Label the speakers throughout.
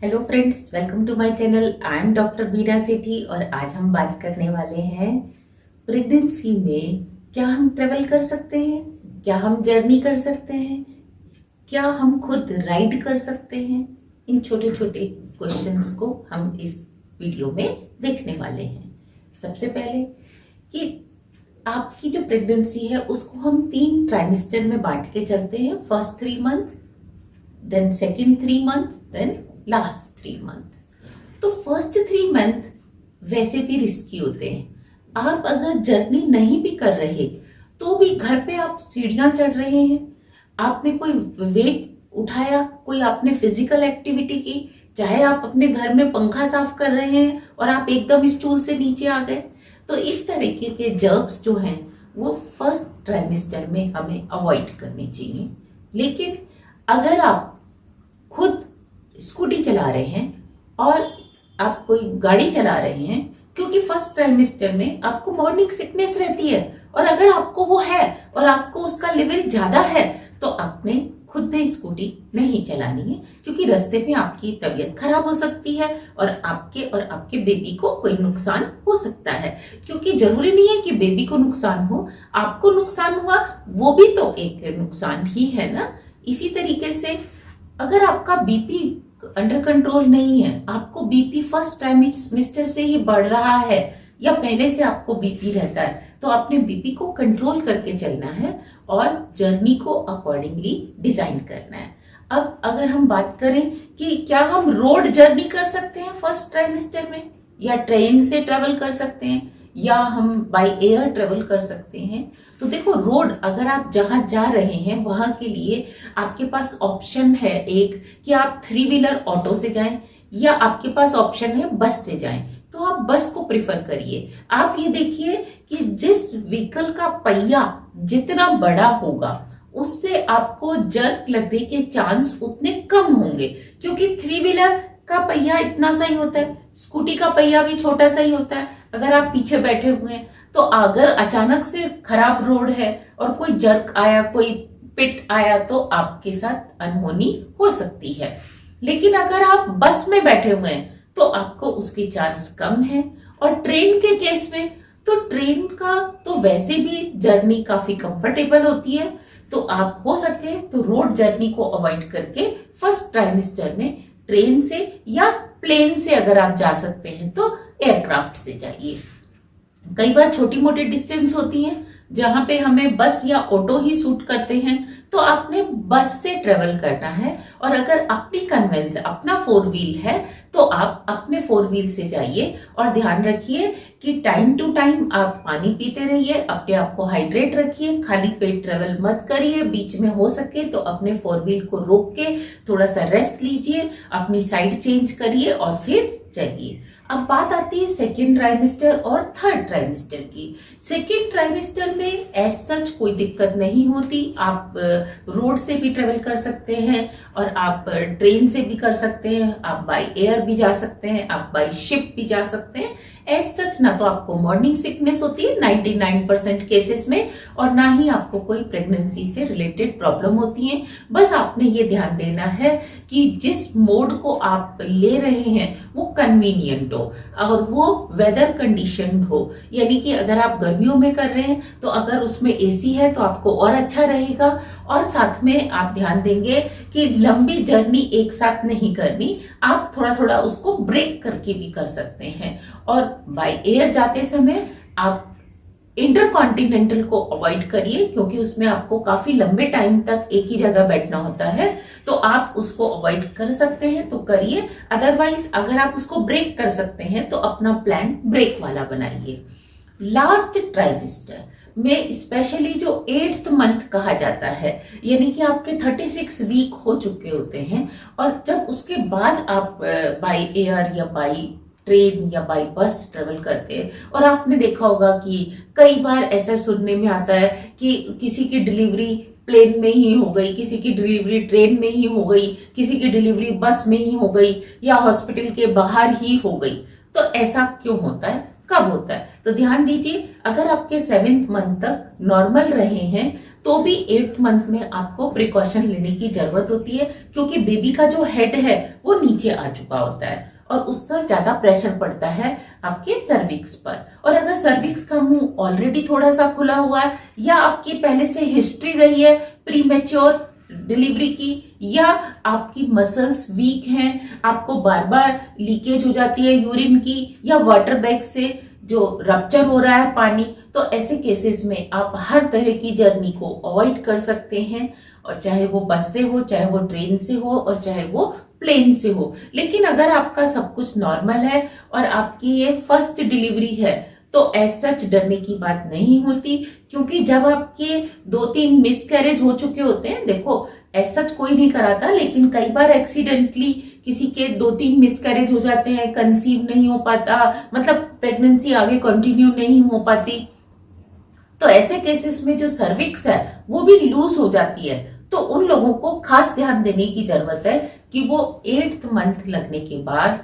Speaker 1: Hello friends, welcome to my channel. I am doctor Bina Sethi और आज हम बात करने वाले हैं प्रेगनेंसी में क्या हम ट्रेवल कर सकते हैं, क्या हम जर्नी कर सकते हैं, क्या हम खुद राइड कर सकते हैं। इन छोटे छोटे क्वेश्चंस को हम इस वीडियो में देखने वाले हैं। सबसे पहले कि आपकी जो प्रेगनेंसी है उसको हम 3 ट्राइमेस्टर में बांट के चलते हैं। First 3 month, then second 3 month, then last 3 month. तो फर्स्ट 3 मंथ वैसे भी रिस्की होते हैं। आप अगर जर्नी नहीं भी कर रहे तो भी घर पे आप सीढ़ियां चढ़ रहे हैं, आपने कोई वेट उठाया, कोई आपने फिजिकल एक्टिविटी की, चाहे आप अपने घर में पंखा साफ कर रहे हैं और आप एकदम स्टूल से नीचे आ गए, तो इस तरीके के जर्क्स जो हैं वो फर्स्ट ट्राइमेस्टर में हमें अवॉइड करनी चाहिए। लेकिन अगर आप खुद स्कूटी चला रहे हैं और आप कोई गाड़ी चला रहे हैं, क्योंकि फर्स्ट ट्राइमेस्टर में आपको मॉर्निंग सिकनेस रहती है और अगर आपको वो है और आपको उसका लेवल ज्यादा है तो आपने खुद ने स्कूटी नहीं चलानी है, क्योंकि रास्ते में आपकी तबीयत खराब हो सकती है और आपके बेबी को कोई नुकसान हो सकता है। क्योंकि जरूरी नहीं है कि बेबी को नुकसान हो, आपको नुकसान हुआ वो भी तो एक नुकसान ही है ना। इसी तरीके से अगर आपका बीपी अंडर कंट्रोल नहीं है, आपको बीपी फर्स्ट ट्राइमेस्टर से ही बढ़ रहा है या पहले से आपको बीपी रहता है, तो आपने बीपी को कंट्रोल करके चलना है और जर्नी को अकॉर्डिंगली डिजाइन करना है। अब अगर हम बात करें कि क्या हम रोड जर्नी कर सकते हैं फर्स्ट ट्राइमेस्टर में, या ट्रेन से ट्रेवल कर सकते हैं, या हम बाय एयर ट्रेवल कर सकते हैं, तो देखो रोड अगर आप जहां जा रहे हैं वहां के लिए आपके पास ऑप्शन है एक कि आप 3 व्हीलर ऑटो से जाएं या आपके पास ऑप्शन है बस से जाएं। तो आप बस को प्रिफर करिए। आप ये देखिए कि जिस व्हीकल का पहिया जितना बड़ा होगा उससे आपको जर्क लगने के चांस उतने कम होंगे, क्योंकि 3 व्हीलर का पहिया इतना सा ही होता है, स्कूटी का पहिया भी छोटा सा ही होता है। अगर आप पीछे बैठे हुए हैं तो अगर अचानक से खराब रोड है और कोई जर्क आया, कोई पिट आया, तो आपके साथ अनहोनी हो सकती है। लेकिन अगर आप बस में बैठे हुए हैं तो आपको उसकी चांस कम है। और ट्रेन के केस में तो ट्रेन का तो वैसे भी जर्नी काफी कंफर्टेबल होती है, तो आप हो सके तो रोड जर्नी को अवॉइड करके फर्स्ट ट्राइमेस्टर में ट्रेन से या प्लेन से अगर आप जा सकते हैं तो एयरक्राफ्ट से जाइए। कई बार छोटी मोटी डिस्टेंस होती है जहां पे हमें बस या ऑटो ही सूट करते हैं, तो आपने बस से ट्रेवल करना है। और अगर अपनी कन्वेंस अपना 4 व्हील है तो आप अपने 4 व्हील से जाइए और ध्यान रखिए कि टाइम टू टाइम आप पानी पीते रहिए, अपने आप को हाइड्रेट रखिए, खाली पेट ट्रेवल मत करिए। बीच में हो सके तो अपने 4 व्हील को रोक के थोड़ा सा रेस्ट लीजिए, अपनी साइड चेंज करिए और फिर चलिए। अब बात आती है सेकेंड ट्राइमेस्टर और थर्ड ट्राइमेस्टर की। सेकेंड ट्राइमेस्टर में एज सच कोई दिक्कत नहीं होती, आप रोड से भी ट्रेवल कर सकते हैं और आप ट्रेन से भी कर सकते हैं, आप बाय एयर भी जा सकते हैं, आप बाय शिप भी जा सकते हैं। एज सच ना तो आपको मॉर्निंग सिकनेस होती है 99% केसेस में, और ना ही आपको कोई प्रेगनेंसी से रिलेटेड प्रॉब्लम होती है। बस आपने ये ध्यान देना है कि जिस मोड को आप ले रहे हैं वो कन्वीनियंट हो और वो वेदर कंडीशन हो। यानी कि अगर आप गर्मियों में कर रहे हैं तो अगर उसमें एसी है तो आपको और अच्छा रहेगा। और साथ में आप ध्यान देंगे कि लंबी जर्नी एक साथ नहीं करनी, आप थोड़ा थोड़ा उसको ब्रेक करके भी कर सकते हैं। और बाय एयर जाते समय आप इंटरकॉन्टिनेंटल को अवॉइड करिए, क्योंकि उसमें आपको काफी लंबे टाइम तक एक ही जगह बैठना होता है, तो आप उसको अवॉइड कर सकते हैं तो करिए। अदरवाइज अगर आप उसको ब्रेक कर सकते हैं तो अपना प्लान ब्रेक वाला बनाइए। लास्ट ट्राइमेस्टर में स्पेशली जो 8th मंथ कहा जाता है, यानी कि आपके 36 वीक हो चुके होते हैं, और जब उसके बाद आप बाय एयर या बाय ट्रेन या बाय बस ट्रेवल करते हैं, और आपने देखा होगा कि कई बार ऐसा सुनने में आता है कि किसी की डिलीवरी प्लेन में ही हो गई, किसी की डिलीवरी ट्रेन में ही हो गई, किसी की डिलीवरी बस में ही हो गई, या हॉस्पिटल के बाहर ही हो गई। तो ऐसा क्यों होता है, कब होता है? तो ध्यान दीजिए, अगर आपके 7th मंथ तक नॉर्मल रहे हैं तो भी 8th मंथ में आपको प्रिकॉशन लेने की जरूरत होती है, क्योंकि बेबी का जो हेड है वो नीचे आ चुका होता है और उसका ज्यादा प्रेशर पड़ता है आपके सर्विक्स पर। और अगर सर्विक्स का मुंह ऑलरेडी थोड़ा सा खुला हुआ है, या आपकी पहले से हिस्ट्री रही है प्री मैच्योर डिलीवरी की, या आपकी मसल्स वीक हैं, आपको बार बार लीकेज हो जाती है यूरिन की, या वाटर बैग से जो रप्चर हो रहा है पानी, तो ऐसे केसेस में आप हर तरह की जर्नी को अवॉइड कर सकते हैं। और चाहे वो बस से हो, चाहे वो ट्रेन से हो, और चाहे वो प्लेन से हो। लेकिन अगर आपका सब कुछ नॉर्मल है और आपकी ये फर्स्ट डिलीवरी है, तो एज सच डरने की बात नहीं होती, क्योंकि जब आपके 2-3 मिसकैरेज हो चुके होते हैं, देखो एज सच कोई नहीं कराता, लेकिन कई बार एक्सीडेंटली किसी के 2-3 मिसकैरेज हो जाते हैं, कंसीव नहीं हो पाता, मतलब प्रेगनेंसी आगे कंटिन्यू नहीं हो पाती, तो ऐसे केसेस में जो सर्विक्स है वो भी लूज हो जाती है। तो उन लोगों को खास ध्यान देने की जरूरत है कि वो 8th मंथ लगने के बाद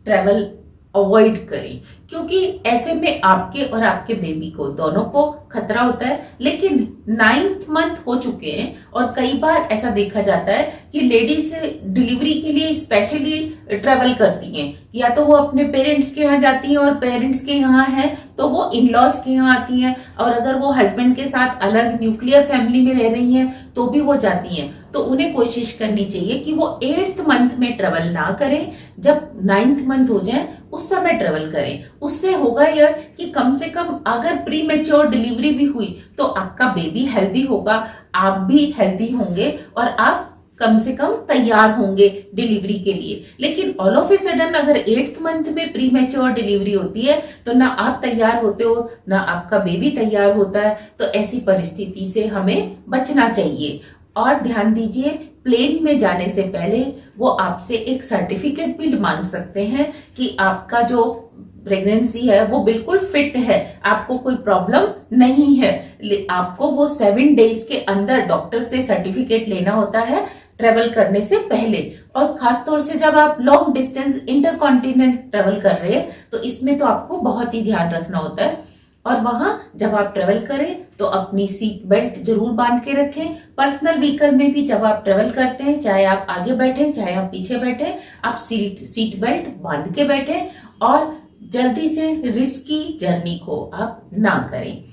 Speaker 1: ट्रेवल अवॉइड करें, क्योंकि ऐसे में आपके और आपके बेबी को दोनों को खतरा होता है। लेकिन 9th मंथ हो चुके हैं और कई बार ऐसा देखा जाता है कि लेडीज डिलीवरी के लिए स्पेशली ट्रेवल करती हैं, या तो वो अपने पेरेंट्स के यहाँ जाती हैं और पेरेंट्स के यहाँ है तो वो इन लॉज के यहाँ आती हैं, और अगर वो हस्बैंड के साथ अलग न्यूक्लियर फैमिली में रह रही हैं तो भी वो जाती हैं। तो उन्हें कोशिश करनी चाहिए कि वो 8th मंथ में ट्रेवल ना करें, जब 9th मंथ हो जाए उस समय ट्रेवल करें। उससे होगा यह कि कम से कम अगर प्री मैच्योर डिलीवरी भी हुई तो आपका बेबी हेल्दी होगा, आप भी हेल्दी होंगे और आप कम से कम तैयार होंगे डिलीवरी के लिए। लेकिन ऑल ऑफ ए सडन अगर 8th मंथ में प्री मैच्योर डिलीवरी होती है तो ना आप तैयार होते हो, ना आपका बेबी तैयार होता है। तो ऐसी परिस्थिति से हमें बचना चाहिए। और ध्यान दीजिए, प्लेन में जाने से पहले वो आपसे एक सर्टिफिकेट भी मांग सकते हैं कि आपका जो प्रेगनेंसी है वो बिल्कुल फिट है, आपको कोई प्रॉब्लम नहीं है। आपको वो 7 डेज के अंदर डॉक्टर से सर्टिफिकेट लेना होता है ट्रेवल करने से पहले। और खासतौर से जब आप लॉन्ग डिस्टेंस इंटरकॉन्टिनेंट ट्रेवल कर रहे हैं तो इसमें तो आपको बहुत ही ध्यान रखना होता है। और वहां जब आप ट्रेवल करें तो अपनी सीट बेल्ट जरूर बांध के रखें। पर्सनल व्हीकल में भी जब आप ट्रेवल करते हैं, चाहे आप आगे बैठे चाहे आप पीछे बैठे, आप सीट बेल्ट बांध के बैठे और जल्दी से रिस्की जर्नी को आप ना करें।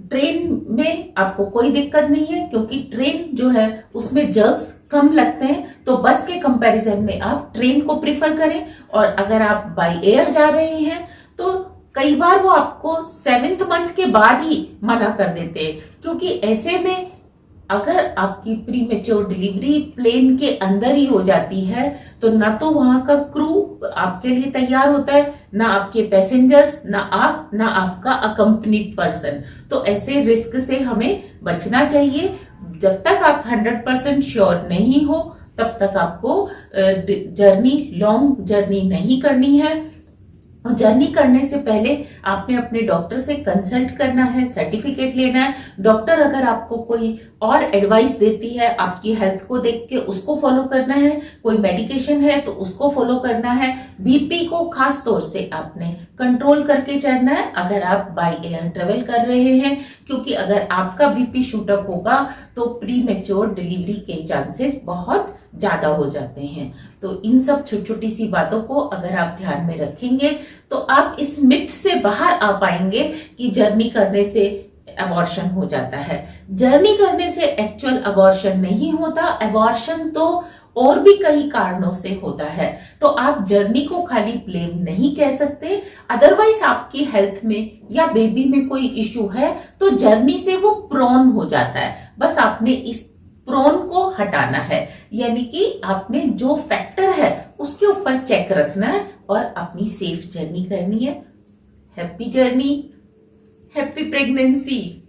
Speaker 1: ट्रेन में आपको कोई दिक्कत नहीं है, क्योंकि ट्रेन जो है उसमें जर्क्स कम लगते हैं, तो बस के कंपैरिजन में आप ट्रेन को प्रिफर करें। और अगर आप बाय एयर जा रहे हैं तो कई बार वो आपको 7th मंथ के बाद ही मना कर देते हैं, क्योंकि ऐसे में अगर आपकी प्री मैच्योर डिलीवरी प्लेन के अंदर ही हो जाती है तो ना तो वहां का क्रू आपके लिए तैयार होता है, ना आपके पैसेंजर्स, ना आप, ना आपका अकम्पनीड पर्सन। तो ऐसे रिस्क से हमें बचना चाहिए। जब तक आप 100% श्योर नहीं हो तब तक आपको लॉन्ग जर्नी नहीं करनी है। और जर्नी करने से पहले आपने अपने डॉक्टर से कंसल्ट करना है, सर्टिफिकेट लेना है। डॉक्टर अगर आपको कोई और एडवाइस देती है, आपकी हेल्थ को देख के उसको फॉलो करना है, कोई मेडिकेशन है तो उसको फॉलो करना है। बीपी को खास तौर से आपने कंट्रोल करके चलना है अगर आप बाय एयर ट्रेवल कर रहे हैं, क्योंकि अगर आपका बीपी शूट अप होगा तो प्री मैच्योर डिलीवरी के चांसेस बहुत ज्यादा हो जाते हैं। तो इन सब छोटी छोटी सी बातों को अगर आप ध्यान में रखेंगे तो आप इस मिथ से बाहर आ पाएंगे कि जर्नी करने से अबॉर्शन हो जाता है। जर्नी करने से एक्चुअल अबॉर्शन नहीं होता, अबॉर्शन तो और भी कई कारणों से होता है। तो आप जर्नी को खाली ब्लेम नहीं कह सकते। अदरवाइज आपकी हेल्थ में या बेबी में कोई इश्यू है तो जर्नी से वो प्रोन हो जाता है। बस आपने इस प्रोन को हटाना है, यानी कि आपने जो फैक्टर है उसके ऊपर चेक रखना है और अपनी सेफ जर्नी करनी है। Happy journey, happy pregnancy.